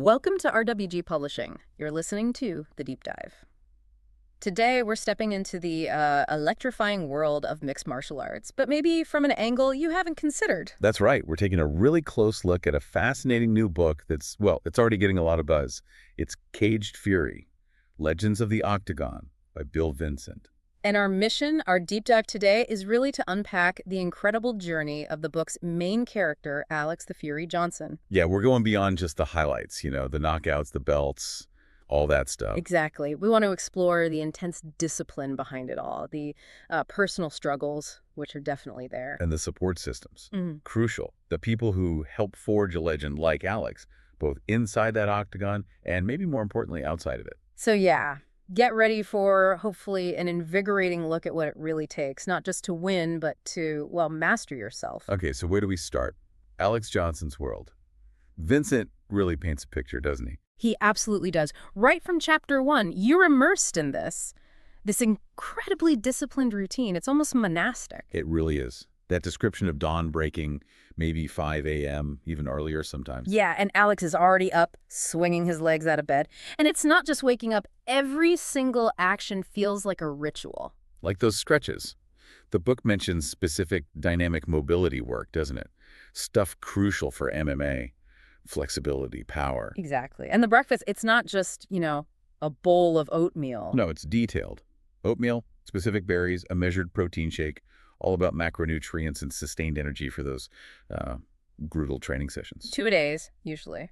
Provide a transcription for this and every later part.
Welcome to RWG Publishing. You're listening to The Deep Dive. Today, we're stepping into the electrifying world of mixed martial arts, but maybe from an angle you haven't considered. That's right. We're taking a really close look at a fascinating new book that's, well, it's already getting a lot of buzz. It's Caged Fury, Legends of the Octagon by Bill Vincent. And our mission, our deep dive today, is really to unpack the incredible journey of the book's main character, Alex the Fury Johnson. Yeah, we're going beyond just the highlights, the knockouts, the belts, all that stuff. Exactly. We want to explore the intense discipline behind it all, the personal struggles, which are definitely there. And the support systems. Crucial. The people who help forge a legend like Alex, both inside that octagon and maybe more importantly, outside of it. So yeah, get ready for, hopefully, an invigorating look at what it really takes, not just to win, but to, well, master yourself. Okay, so where do we start? Alex Johnson's world. Vincent really paints a picture, doesn't he? He absolutely does. Right from chapter 1, you're immersed in this incredibly disciplined routine. It's almost monastic. It really is. That description of dawn breaking, maybe 5 a.m., even earlier sometimes. Yeah, and Alex is already up, swinging his legs out of bed. And it's not just waking up. Every single action feels like a ritual. Like those stretches. The book mentions specific dynamic mobility work, doesn't it? Stuff crucial for MMA. Flexibility, power. Exactly. And the breakfast, it's not just, a bowl of oatmeal. No, it's detailed. Oatmeal, specific berries, a measured protein shake, all about macronutrients and sustained energy for those brutal training sessions. 2 days, usually.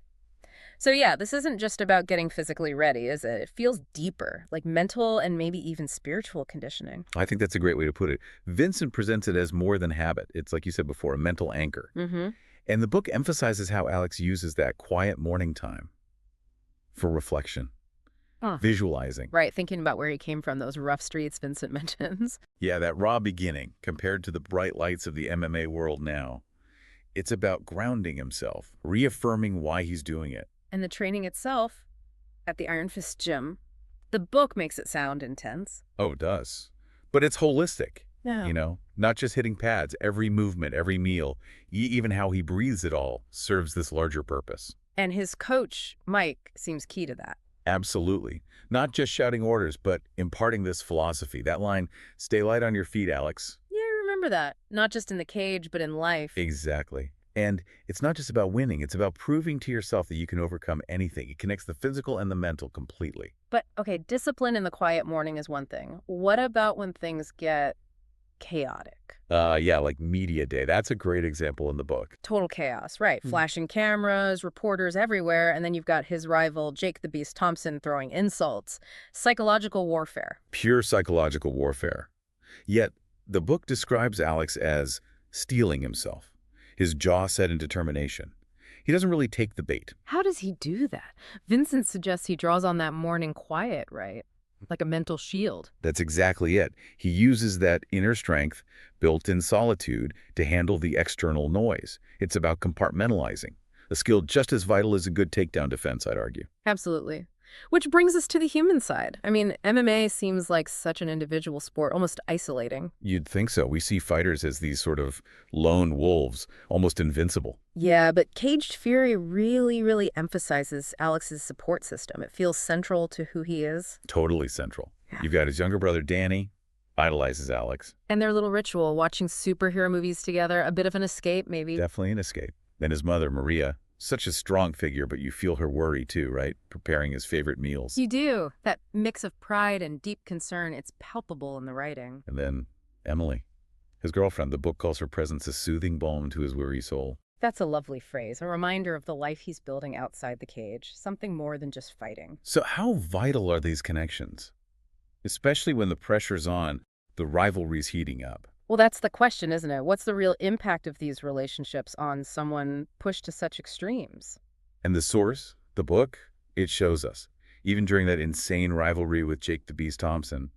So yeah, this isn't just about getting physically ready, is it? It feels deeper, like mental and maybe even spiritual conditioning. I think that's a great way to put it. Vincent presents it as more than habit. It's, like you said before, a mental anchor. And the book emphasizes how Alex uses that quiet morning time for reflection, visualizing. Right, thinking about where he came from, those rough streets Vincent mentions. Yeah, that raw beginning compared to the bright lights of the MMA world now. It's about grounding himself, reaffirming why he's doing it. And the training itself at the Iron Fist gym, the book makes it sound intense. Oh, it does. But it's holistic. Yeah. Not just hitting pads. Every movement, every meal, even how he breathes it all serves this larger purpose. And his coach, Mike, seems key to that. Absolutely. Not just shouting orders, but imparting this philosophy. That line, stay light on your feet, Alex. Yeah, I remember that. Not just in the cage, but in life. Exactly. And it's not just about winning. It's about proving to yourself that you can overcome anything. It connects the physical and the mental completely. But, okay, discipline in the quiet morning is one thing. What about when things get chaotic? Yeah, like media day. That's a great example in the book. Total chaos, right. Flashing cameras, reporters everywhere, and then you've got his rival, Jake the Beast Thompson, throwing insults. Psychological warfare. Pure psychological warfare. Yet, the book describes Alex as steeling himself, his jaw set in determination. He doesn't really take the bait. How does he do that? Vincent suggests he draws on that morning quiet, right? Like a mental shield. That's exactly it. He uses that inner strength, built-in solitude, to handle the external noise. It's about compartmentalizing, a skill just as vital as a good takedown defense, I'd argue. Absolutely. Which brings us to the human side. I mean, MMA seems like such an individual sport, almost isolating. You'd think so. We see fighters as these sort of lone wolves, almost invincible. Yeah, but Caged Fury really emphasizes Alex's support system. It feels central to who he is. Totally central. You've got his younger brother, Danny, idolizes Alex. And their little ritual, watching superhero movies together, a bit of an escape, maybe. Definitely an escape. Then his mother, Maria, such a strong figure, but you feel her worry too, right? Preparing his favorite meals. You do. That mix of pride and deep concern, it's palpable in the writing. And then Emily, his girlfriend. The book calls her presence a soothing balm to his weary soul. That's a lovely phrase, a reminder of the life he's building outside the cage, something more than just fighting. So how vital are these connections? Especially when the pressure's on, the rivalry's heating up. Well, that's the question, isn't it? What's the real impact of these relationships on someone pushed to such extremes? And the source, the book, it shows us. Even during that insane rivalry with Jake the Beast Thompson,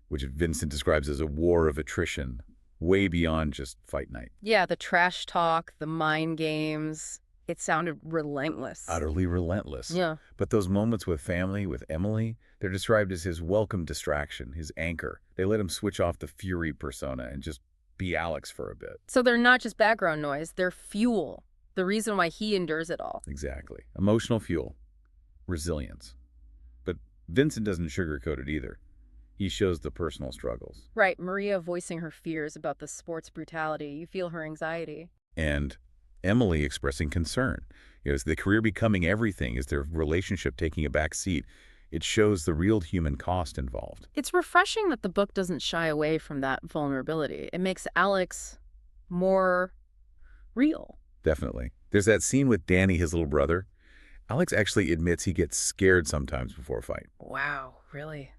which Vincent describes as a war of attrition, way beyond just fight night. Yeah, the trash talk, the mind games, it sounded relentless. Utterly relentless. Yeah. But those moments with family, with Emily, they're described as his welcome distraction, his anchor. They let him switch off the Fury persona and just be Alex for a bit. So they're not just background noise, they're fuel. the reason why he endures it all. Exactly. Emotional fuel, resilience. But Vincent doesn't sugarcoat it either. He shows the personal struggles. Right, Maria voicing her fears about the sport's brutality. You feel her anxiety. And Emily expressing concern. Is the career becoming everything? Is their relationship taking a back seat? It shows the real human cost involved. It's refreshing that the book doesn't shy away from that vulnerability. It makes Alex more real. Definitely. There's that scene with Danny, his little brother. Alex actually admits he gets scared sometimes before a fight. Wow, really?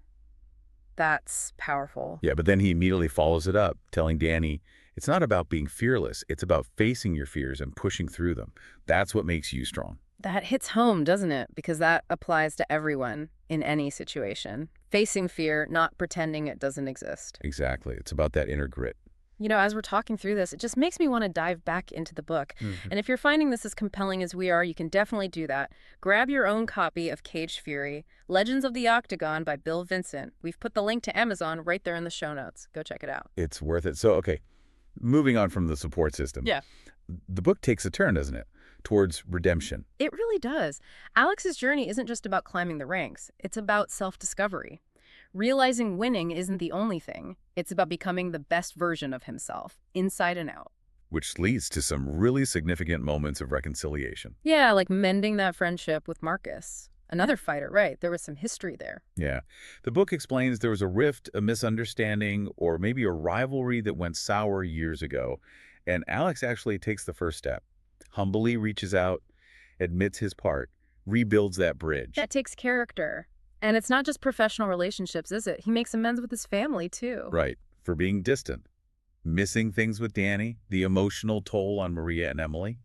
That's powerful. Yeah, but then he immediately follows it up, telling Danny, it's not about being fearless. It's about facing your fears and pushing through them. That's what makes you strong. That hits home, doesn't it? Because that applies to everyone in any situation. Facing fear, not pretending it doesn't exist. Exactly. It's about that inner grit. You know, as we're talking through this, it just makes me want to dive back into the book. And if you're finding this as compelling as we are, you can definitely do that. Grab your own copy of Caged Fury, Legends of the Octagon by Bill Vincent. We've put the link to Amazon right there in the show notes. Go check it out. It's worth it. So, okay, moving on from the support system. Yeah. The book takes a turn, doesn't it? Towards redemption. It really does. Alex's journey isn't just about climbing the ranks. It's about self-discovery. Realizing winning isn't the only thing. It's about becoming the best version of himself, inside and out. Which leads to some really significant moments of reconciliation. Yeah, like mending that friendship with Marcus. Another fighter, right. There was some history there. Yeah. The book explains there was a rift, a misunderstanding, or maybe a rivalry that went sour years ago. And Alex actually takes the first step. Humbly reaches out, admits his part, rebuilds that bridge. That takes character. And it's not just professional relationships, is it? He makes amends with his family, too. Right. For being distant. Missing things with Danny, the emotional toll on Maria and Emily,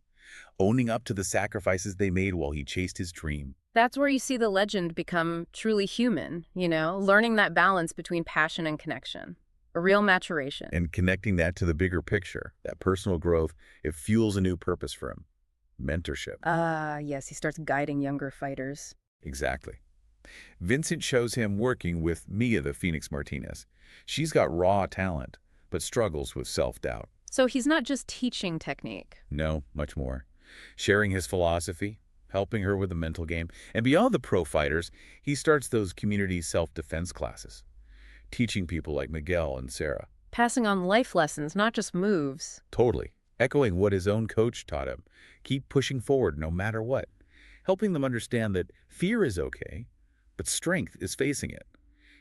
owning up to the sacrifices they made while he chased his dream. That's where you see the legend become truly human, you know, learning that balance between passion and connection. A real maturation. And connecting that to the bigger picture, that personal growth, it fuels a new purpose for him. Mentorship. Yes, he starts guiding younger fighters. Exactly. Vincent shows him working with Mia the Phoenix Martinez. She's got raw talent, but struggles with self-doubt. So he's not just teaching technique. No, much more. Sharing his philosophy, helping her with the mental game. And beyond the pro fighters, he starts those community self-defense classes, teaching people like Miguel and Sarah. Passing on life lessons, not just moves. Totally. Echoing what his own coach taught him. Keep pushing forward no matter what. Helping them understand that fear is okay, but strength is facing it.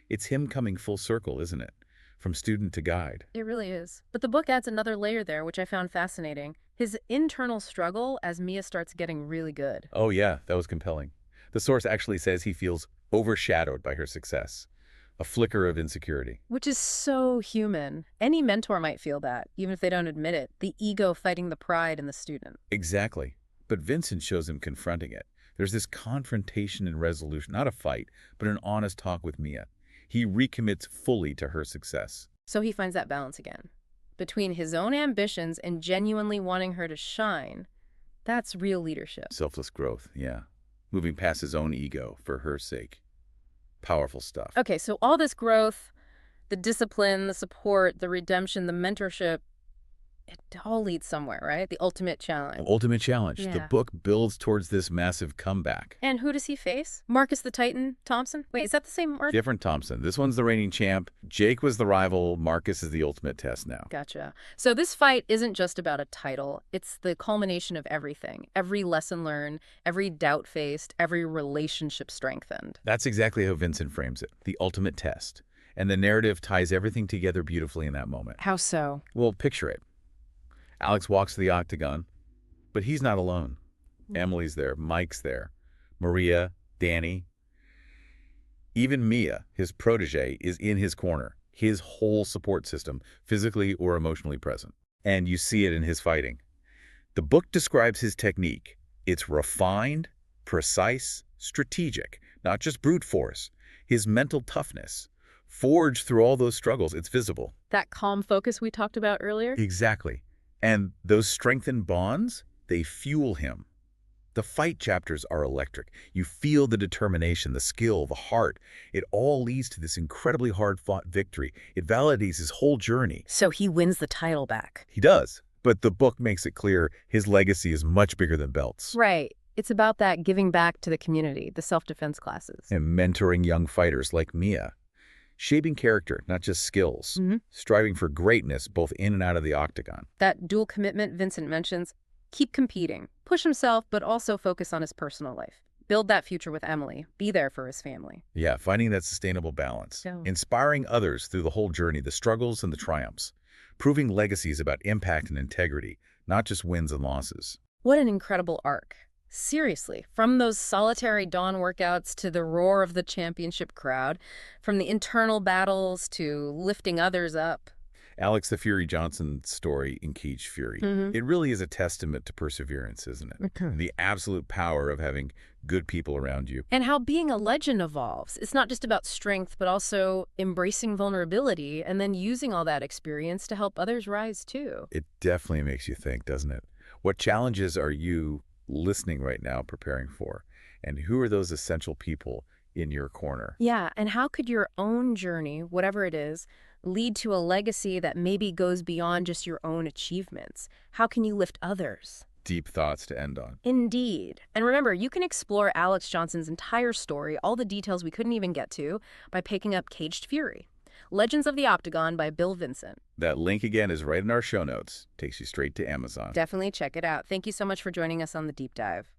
It's him coming full circle, isn't it? From student to guide. It really is. But the book adds another layer there, which I found fascinating. His internal struggle as Mia starts getting really good. Oh yeah, that was compelling. The source actually says he feels overshadowed by her success. A flicker of insecurity. Which is so human. Any mentor might feel that, even if they don't admit it. The ego fighting the pride in the student. Exactly. But Vincent shows him confronting it. There's this confrontation and resolution, not a fight, but an honest talk with Mia. He recommits fully to her success. So he finds that balance again. Between his own ambitions and genuinely wanting her to shine, that's real leadership. Selfless growth, yeah. Moving past his own ego for her sake. Powerful stuff. Okay, so all this growth, the discipline, the support, the redemption, the mentorship, it all leads somewhere, right? The ultimate challenge. Ultimate challenge. Yeah. The book builds towards this massive comeback. And who does he face? Marcus the Titan Thompson? Wait, is that the same Marcus? Different Thompson. This one's the reigning champ. Jake was the rival. Marcus is the ultimate test now. Gotcha. So this fight isn't just about a title. It's the culmination of everything. Every lesson learned, every doubt faced, every relationship strengthened. That's exactly how Vincent frames it. The ultimate test. And the narrative ties everything together beautifully in that moment. How so? Well, picture it. Alex walks to the Octagon, but he's not alone. Emily's there, Mike's there, Maria, Danny. Even Mia, his protege, is in his corner, his whole support system, physically or emotionally present. And you see it in his fighting. The book describes his technique. It's refined, precise, strategic, not just brute force. His mental toughness, forged through all those struggles, it's visible. That calm focus we talked about earlier? Exactly. And those strengthened bonds, they fuel him. The fight chapters are electric. You feel the determination, the skill, the heart. It all leads to this incredibly hard-fought victory. It validates his whole journey. So he wins the title back. He does, But the book makes it clear his legacy is much bigger than belts. Right. It's about that giving back to the community, the self-defense classes. And mentoring young fighters like Mia. Shaping character, not just skills. Striving for greatness both in and out of the octagon. That dual commitment Vincent mentions, keep competing, push himself, but also focus on his personal life. Build that future with Emily. Be there for his family. Yeah, finding that sustainable balance. Yeah. Inspiring others through the whole journey, the struggles and the triumphs. Proving legacies about impact and integrity, not just wins and losses. What an incredible arc. Seriously, from those solitary dawn workouts to the roar of the championship crowd, from the internal battles to lifting others up. Alex the Fury Johnson's story in Cage Fury. It really is a testament to perseverance, isn't it? The absolute power of having good people around you. And how being a legend evolves. It's not just about strength, but also embracing vulnerability and then using all that experience to help others rise too. It definitely makes you think, doesn't it? What challenges are you listening right now preparing for? And who are those essential people in your corner? Yeah, and how could your own journey, whatever it is, lead to a legacy that maybe goes beyond just your own achievements? How can you lift others? Deep thoughts to end on. Indeed. And remember, you can explore Alex Johnson's entire story, all the details we couldn't even get to, by picking up Caged Fury, Legends of the Octagon by Bill Vincent. That link again is right in our show notes. Takes you straight to Amazon. Definitely check it out. Thank you so much for joining us on the Deep Dive.